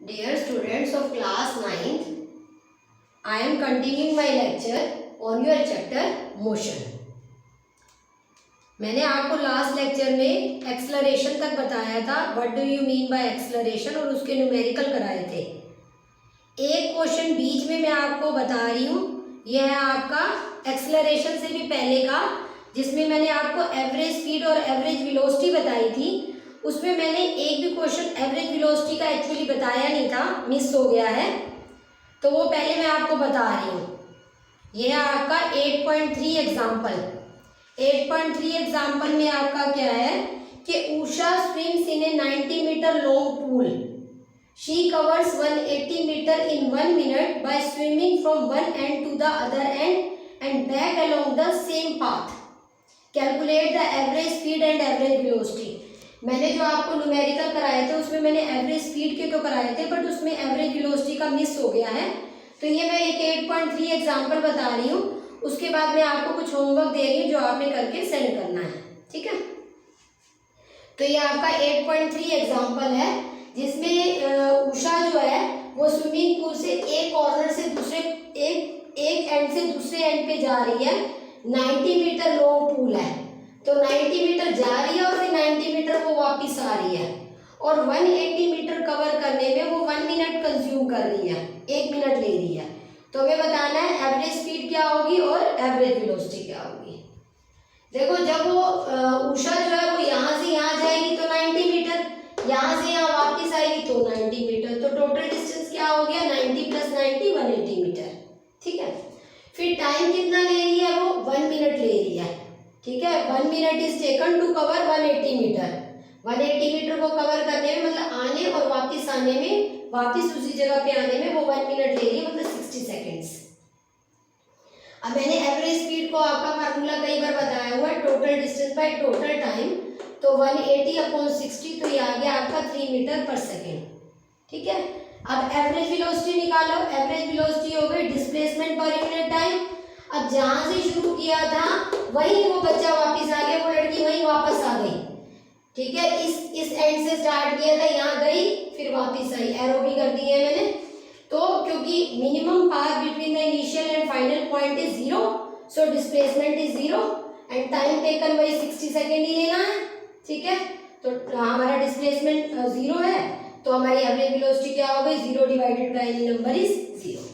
Dear students of class 9th, I am continuing my lecture on your chapter motion. मैंने आपको last lecture में acceleration तक बताया था, what do you mean by acceleration, और उसके न्यूमेरिकल कराए थे। एक क्वेश्चन बीच में मैं आपको बता रही हूँ, यह है आपका एक्सलरेशन से भी पहले का, जिसमें मैंने आपको एवरेज स्पीड और एवरेज वेलोसिटी बताई थी। उसमें मैंने एक भी क्वेश्चन एवरेज वेलोसिटी का एक्चुअली बताया नहीं था, मिस हो गया है, तो वो पहले मैं आपको बता रही हूँ। यह है आपका 8.3 एग्जाम्पल। 8.3 एग्जाम्पल में आपका क्या है कि Usha swims in a 90 metre long pool. She covers 180 metre in 1 minute by swimming from one end to the other end and back along the same path. Calculate the average speed and average velocity. मैंने जो आपको numerical कराए थे उसमें मैंने average speed के तो कराए थे, बट उसमें एवरेज वेलोसिटी का मिस हो गया है। तो ये मैं एक 8.3 एग्जाम्पल बता रही हूँ, उसके बाद मैं आपको कुछ होमवर्क दे रही हूँ जो आपने करके सेंड करना है, ठीक है। तो ये आपका 8.3 एग्जाम्पल है, जिसमें उषा जो है वो स्विमिंग पूल से एक कॉर्नर से दूसरे एक एंड से दूसरे एंड पे जा रही है। 90 मीटर लॉन्ग पूल है, तो 90 मीटर जा रही है और फिर 90 मीटर वो वापस आ रही है, और 180 मीटर कवर करने में वो 1 मिनट कंज्यूम कर रही है, 1 मिनट ले रही है। तो हमें बताना है एवरेज स्पीड क्या होगी और एवरेज वेलोसिटी क्या होगी। देखो, जब वो उषा जो है वो यहाँ से यहाँ जाएगी तो 90 मीटर, यहाँ से यहाँ वापस आएगी तो 90 मीटर, तो टोटल डिस्टेंस क्या हो गया, 90 + 90 180 मीटर, ठीक है। फिर टाइम कितना ले रही है वो, 1 मिनट ले रही है, ठीक है। 1 minute is taken to cover 180 metre. 180 metre को कवर करने में, मतलब आने और वापस आने में, वापस उसी जगह पे आने में वो 1 मिनट ले रही है, मतलब 60 सेकेंड्स। अब मैंने एवरेज स्पीड को आपका फार्मूला कई बार बताया हुआ है, total distance by total time, तो 180/60, तो ये आ गया आपका 3 मीटर पर सेकेंड, ठीक है। अब एवरेज वेलोसिटी निकालो। एवरेज वेलोसिटी हो गई डिस्प्लेसमेंट पर यूनिट टाइम। अब जहां से शुरू किया था वहीं वो बच्चा वापस आ गया, वो लड़की वहीं वापस आ गई, ठीक है। इस एंड से स्टार्ट किया था, यहाँ गई फिर वापस आई, एरो भी कर दी है मैंने। तो क्योंकि minimum path between the initial and final point is 0, so displacement is 0 and time taken वही 60 सेकेंड ही लेना है, ठीक है। तो हमारा डिस्प्लेसमेंट 0 है, तो हमारी एवरेज वेलोसिटी क्या हो गई, 0 divided by any number is 0।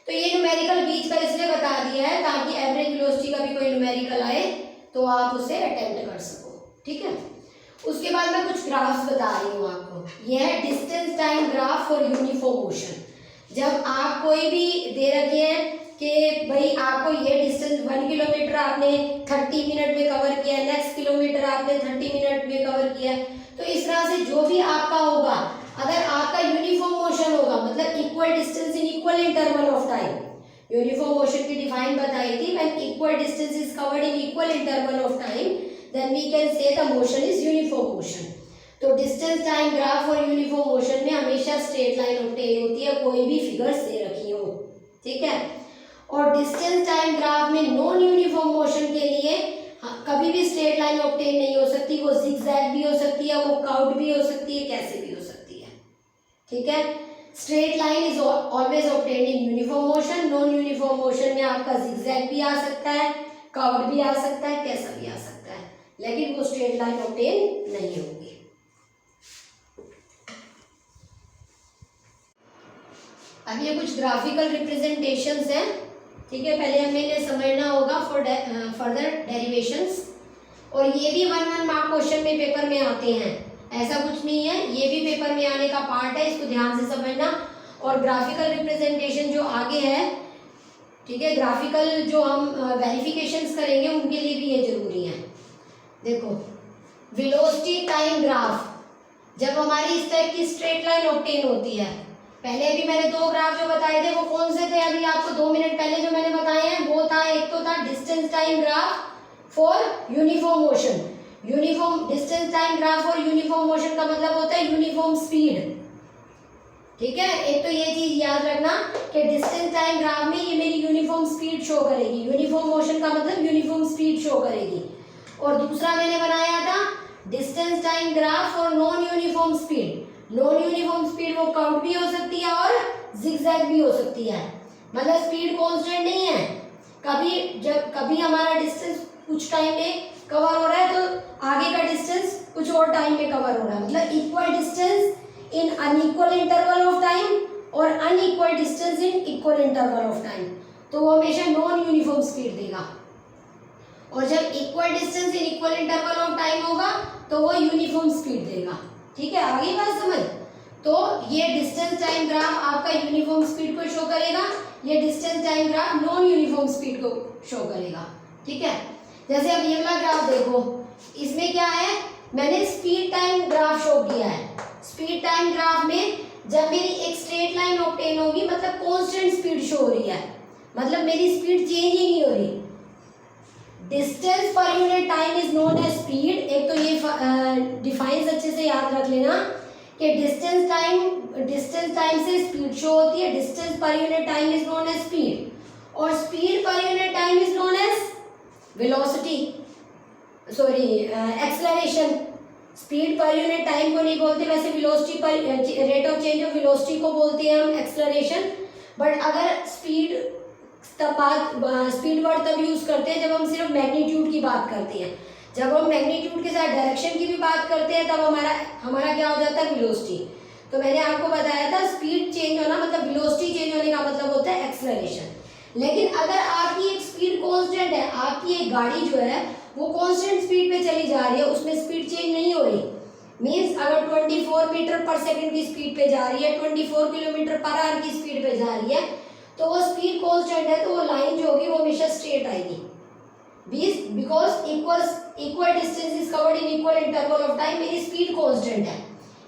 तो ये न्यूमेरिकल बीच का इसलिए बता दिया है ताकि एवरेज वेलोसिटी का भी कोई न्यूमेरिकल आए तो आप उसे अटेम्प्ट कर सको, ठीक है। उसके बाद मैं कुछ ग्राफ्स बता रही हूँ आपको। यह है distance time graph for uniform motion. जब आप कोई भी दे रखे हैं कि भाई आपको ये डिस्टेंस 1 किलोमीटर आपने 30 मिनट में कवर किया, नेक्स्ट किलोमीटर आपने 30 मिनट में कवर किया, तो इस तरह से जो भी आपका होगा, अगर आपका यूनिफॉर्म मोशन होगा, मतलब equal distance in equal interval of time. Uniform motion की डिफाइन बताई थी, when equal distance is covered in equal interval of time then we can say the motion is uniform motion. तो distance time graph और uniform motion में हमेशा straight line obtain होती है, कोई भी फिगर्स दे रखी हो, ठीक है। और डिस्टेंस टाइम ग्राफ में नॉन यूनिफॉर्म मोशन के लिए कभी भी स्ट्रेट लाइन ऑब्टेन नहीं हो सकती, वो जिगजैग भी हो सकती है, वो कर्व्ड भी हो सकती है, कैसे भी हो सकती है, ठीक है। Straight line is always obtained in uniform motion. Non uniform motion में आपका जिगजैग भी आ सकता है, कर्व्ड भी आ सकता है, कैसा भी आ सकता है, लेकिन वो स्ट्रेट लाइन ऑब्टेन नहीं होगी। अब ये कुछ ग्राफिकल रिप्रेजेंटेशंस हैं, ठीक है। पहले हमें इन्हें समझना होगा फॉर फर्दर डेरिवेशंस। और ये भी 1 मार्क क्वेश्चन में पेपर में आते हैं, ऐसा कुछ नहीं है, ये भी पेपर में आने का पार्ट है, इसको ध्यान से समझना। और ग्राफिकल रिप्रेजेंटेशन जो आगे है, ठीक है, ग्राफिकल जो हम वेरिफिकेशंस करेंगे उनके लिए भी ये जरूरी है। देखो, वेलोसिटी टाइम ग्राफ, जब हमारी इस टाइप की स्ट्रेट लाइन ऑब्टेन होती है, पहले भी मैंने 2 ग्राफ जो बताए थे वो कौन से थे, अभी आपको 2 मिनट पहले जो मैंने बताए हैं वो था, एक तो था distance time graph for uniform motion. Uniform distance time graph और यूनिफॉर्म मोशन का मतलब होता है यूनिफॉर्म स्पीड, ठीक है। एक तो ये चीज याद रखना कि डिस्टेंस टाइम ग्राफ में ये मेरी यूनिफॉर्म स्पीड शो करेगी, यूनिफॉर्म मोशन का मतलब यूनिफॉर्म स्पीड शो करेगी। और दूसरा मैंने बनाया था डिस्टेंस टाइम ग्राफ और non uniform speed. Non uniform speed वो कर्व्ड भी हो सकती है और जिगजैग भी हो सकती है, मतलब स्पीड कांस्टेंट नहीं है। कभी हमारा डिस्टेंस कुछ टाइम में कवर हो रहा है तो आगे का डिस्टेंस कुछ और टाइम में कवर हो रहा है, मतलब equal distance in unequal interval of time और unequal distance in equal interval of time, तो वो हमेशा नॉन यूनिफॉर्म स्पीड देगा। और जब equal distance in equal interval of time होगा तो वो यूनिफॉर्म स्पीड देगा। ठीक है, आगे बात समझ। तो ये डिस्टेंस टाइम ग्राफ आपका यूनिफॉर्म स्पीड को शो करेगा, ये distance time graph non uniform speed को शो करेगा। ठीक है, जैसे अब ये वाला ग्राफ देखो, इसमें क्या है, मैंने स्पीड टाइम ग्राफ शो किया है। स्पीड टाइम ग्राफ में जब मेरी एक स्ट्रेट लाइन ऑब्टेन होगी, मतलब कांस्टेंट स्पीड शो हो रही है, मतलब मेरी स्पीड चेंज ही नहीं हो रही। डिस्टेंस पर unit time is known as speed. एक तो ये डिफाइंस अच्छे से याद रख लेना कि डिस्टेंस टाइम से स्पीड शो होती है, डिस्टेंस पर unit time is known as speed, और स्पीड पर unit time is known as velocity, sorry acceleration. Speed पर यूनिट टाइम को नहीं बोलते, वैसे वेलोसिटी पर rate of change of velocity को बोलते हैं हम एक्सेलरेशन। बट अगर स्पीड वर्ड तब यूज करते हैं जब हम सिर्फ मैग्नीट्यूड की बात करते हैं। जब हम मैग्नीट्यूड के साथ डायरेक्शन की भी बात करते हैं तब हमारा क्या हो जाता है, वेलोसिटी। तो मैंने आपको बताया था स्पीड चेंज होना मतलब वेलोसिटी चेंज होने का मतलब होता है एक्सेलरेशन। लेकिन अगर आपकी एक स्पीड कांस्टेंट है, आपकी एक गाड़ी जो है वो कांस्टेंट स्पीड पे चली जा रही है, उसमें स्पीड चेंज नहीं हो रही, मींस अगर 24 मीटर पर सेकंड की स्पीड पे जा रही है, 24 किलोमीटर पर आवर की स्पीड पे जा रही है, तो वो स्पीड कांस्टेंट है, तो वो लाइन जो होगी वो हमेशा स्ट्रेट आएगी। Because equal distance is covered in equal interval of time. मेरी स्पीड कांस्टेंट है,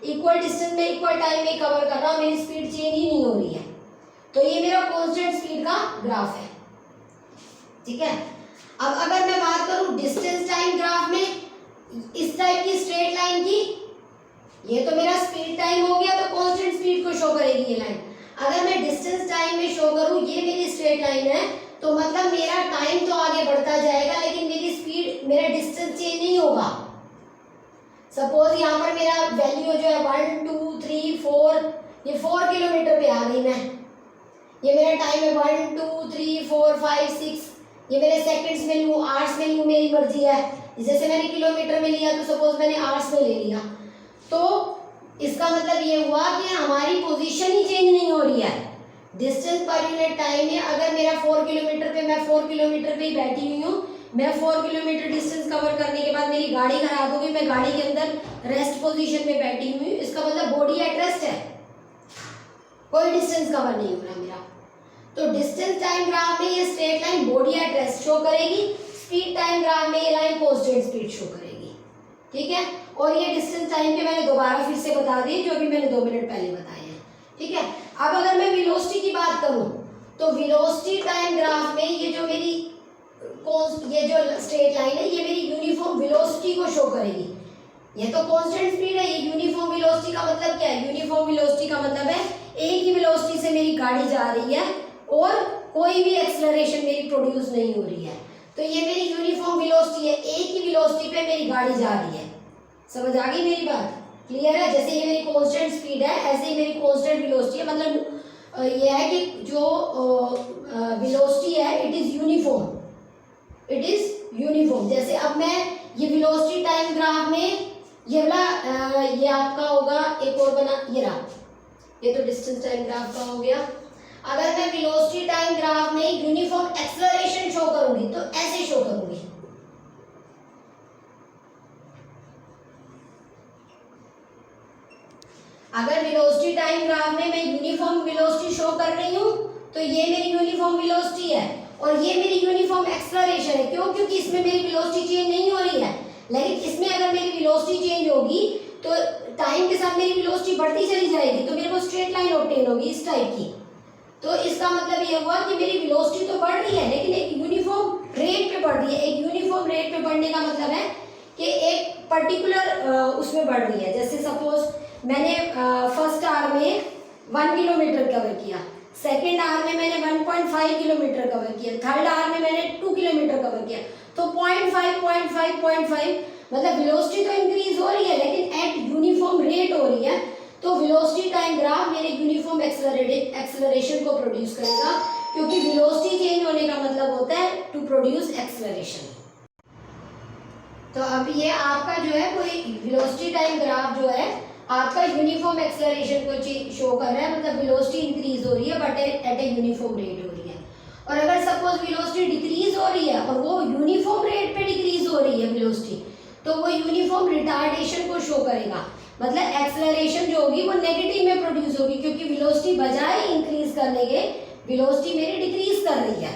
इक्वल डिस्टेंस में इक्वल टाइम में कवर कर रहा हूँ, मेरी स्पीड चेंज ही नहीं हो रही है, तो ये मेरा कांस्टेंट स्पीड का ग्राफ है। ठीक है, अब अगर मैं बात करूं डिस्टेंस टाइम ग्राफ में इस टाइप की स्ट्रेट लाइन की, ये तो मेरा स्पीड टाइम हो गया, तो कांस्टेंट स्पीड को शो करेगी ये लाइन। अगर मैं डिस्टेंस टाइम में शो करूं, ये मेरी स्ट्रेट लाइन है, तो मतलब मेरा टाइम तो आगे बढ़ता जाएगा लेकिन मेरी स्पीड, मेरा डिस्टेंस चेंज नहीं होगा। सपोज यहाँ पर मेरा वैल्यू जो है 1 2 3 4, ये 4 किलोमीटर पे आ गई मैं, ये मेरा टाइम है 1 2 3 4 5 6, ये मेरे सेकंड्स में लूँ, आवर्स में लूँ, मेरी मर्जी है। जैसे मैंने किलोमीटर में लिया तो सपोज मैंने आवर्स में ले लिया, तो इसका मतलब ये हुआ कि हमारी पोजीशन ही चेंज नहीं हो रही है। डिस्टेंस पर यूनिट टाइम में अगर मेरा 4 किलोमीटर पे, मैं 4 किलोमीटर पे ही बैठी हुई हूँ, मैं 4 किलोमीटर डिस्टेंस कवर करने के बाद मेरी गाड़ी खराब हो गई, मैं गाड़ी के अंदर रेस्ट पोजीशन में बैठी हुई हूँ, इसका मतलब बॉडी एट रेस्ट है, कोई डिस्टेंस कवर नहीं हो रहा मेरा। तो डिस्टेंस टाइम ग्राफ में ये straight line body at rest show करेगी, स्पीड टाइम ग्राफ में ये लाइन कांस्टेंट स्पीड शो करेगी। ठीक है, और ये डिस्टेंस टाइम के मैंने दोबारा फिर से बता दी जो भी मैंने 2 मिनट पहले बताए हैं। ठीक है, अब अगर मैं वेलोसिटी की बात करूं तो वेलोसिटी टाइम ग्राफ में ये जो मेरी ये जो स्ट्रेट लाइन है ये मेरी यूनिफॉर्म वेलोसिटी को शो करेगी। ये तो कांस्टेंट स्पीड है, ये यूनिफॉर्म वेलोसिटी का मतलब क्या है, यूनिफॉर्म वेलोसिटी का मतलब है एक ही वेलोसिटी से मेरी गाड़ी जा रही है और कोई भी एक्सेलरेशन मेरी प्रोड्यूस नहीं हो रही है, तो ये मेरी यूनिफॉर्म वेलोसिटी है, एक ही वेलोसिटी पे मेरी गाड़ी जा रही है। समझ आ गई मेरी बात, क्लियर है। जैसे ये मेरी कांस्टेंट स्पीड है, ऐसे ही मेरी कांस्टेंट वेलोसिटी है, मतलब ये है कि जो वेलोसिटी है it is uniform, it is uniform. जैसे अब मैं ये वेलोसिटी टाइम ग्राफ में ये वाला ये आपका होगा, एक और बना, ये रहा, ये तो डिस्टेंस टाइम ग्राफ का हो गया। अगर मैं वेलोसिटी टाइम ग्राफ में यूनिफॉर्म एक्सेलरेशन शो करूंगी तो ऐसे शो करूंगी, अगर वेलोसिटी टाइम ग्राफ में मैं यूनिफॉर्म वेलोसिटी शो कर रही हूं तो ये मेरी यूनिफॉर्म वेलोसिटी है और ये मेरी यूनिफॉर्म एक्सेलरेशन है। क्यों? क्योंकि इसमें मेरी वेलोसिटी चेंज नहीं हो रही है, लेकिन इसमें अगर मेरी वेलोसिटी चेंज होगी तो टाइम के साथ मेरी वेलोसिटी बढ़ती चली जाएगी, तो मेरे को स्ट्रेट लाइन ऑब्टेन होगी इस टाइप की। तो इसका मतलब ये हुआ कि मेरी वेलोसिटी तो बढ़ रही है लेकिन एक यूनिफॉर्म रेट पे बढ़ रही है। एक यूनिफॉर्म रेट पे बढ़ने का मतलब है कि एक पर्टिकुलर उसमें बढ़ रही है। जैसे सपोज मैंने फर्स्ट आवर में 1 किलोमीटर कवर किया, सेकेंड आवर में मैंने 1.5 किलोमीटर कवर किया, थर्ड आवर में मैंने 2 किलोमीटर कवर किया, तो 0.5 मतलब वेलोसिटी तो इंक्रीज हो रही है लेकिन एट यूनिफॉर्म रेट हो रही है। तो वेलोसिटी टाइम ग्राफ मेरे यूनिफॉर्म एक्सेलरेशन को प्रोड्यूस करेगा, क्योंकि वेलोसिटी चेंज होने का मतलब होता है टू प्रोड्यूस एक्सेलरेशन। तो अब ये आपका जो है कोई वेलोसिटी टाइम ग्राफ जो है आपका यूनिफॉर्म एक्सेलरेशन को शो कर रहा है, मतलब वेलोसिटी इंक्रीज हो रही है but at a uniform rate हो रही है। और अगर सपोज वेलोसिटी डिक्रीज हो रही है और वो यूनिफॉर्म रेट पे डिक्रीज हो रही है वेलोसिटी, तो वो यूनिफॉर्म रिटार्डेशन को शो करेगा, मतलब एक्सेलरेशन जो होगी वो नेगेटिव में प्रोड्यूस होगी, क्योंकि वेलोसिटी बजाय इंक्रीज करने के वेलोसिटी मेरी डिक्रीज कर रही है,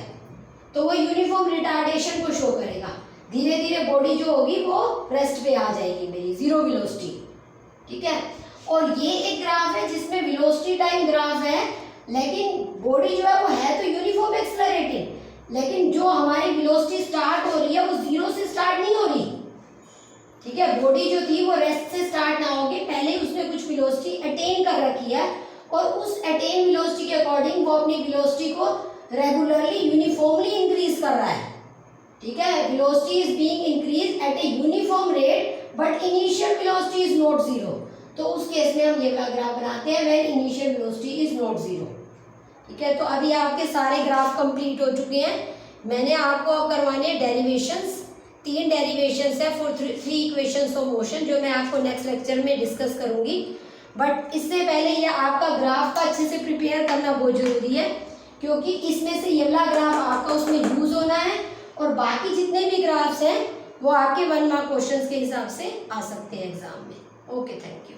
तो वो यूनिफॉर्म रिटार्डेशन को शो करेगा। धीरे धीरे बॉडी जो होगी वो रेस्ट पे आ जाएगी मेरी, जीरो वेलोसिटी, ठीक है। और ये एक ग्राफ है जिसमें वेलोसिटी टाइम ग्राफ है, लेकिन बॉडी जो है वो है तो यूनिफॉर्म एक्सेलरेटिंग, लेकिन जो हमारी वेलोसिटी स्टार्ट हो रही है वो जीरो से स्टार्ट नहीं हो रही, ठीक है। बॉडी जो थी वो रेस्ट से स्टार्ट ना होगी, पहले उसने कुछ वेलोसिटी अटेन कर रखी है और उस अटेन वेलोसिटी के अकॉर्डिंग वो अपनी वेलोसिटी को रेगुलरली यूनिफॉर्मली इंक्रीज कर रहा है, ठीक है। Velocity is being increase at a uniform rate but initial velocity is not zero, तो उस केस में हम ये वाला ग्राफ बनाते हैं when initial velocity is not zero, ठीक है। तो अभी आपके सारे ग्राफ कंप्लीट हो चुके हैं। मैंने आपको अब करवाने डेरिवेशंस, 3 डेरिवेशंस है फॉर 3 इक्वेशंस ऑफ मोशन, जो मैं आपको नेक्स्ट लेक्चर में डिस्कस करूंगी। बट इससे पहले ये आपका ग्राफ का अच्छे से प्रिपेयर करना बहुत जरूरी है, क्योंकि इसमें से ये वाला ग्राफ आपका उसमें यूज होना है और बाकी जितने भी ग्राफ्स हैं वो आपके 1 मार्क क्वेश्चंस के हिसाब से आ सकते हैं एग्जाम में। Okay, thank you.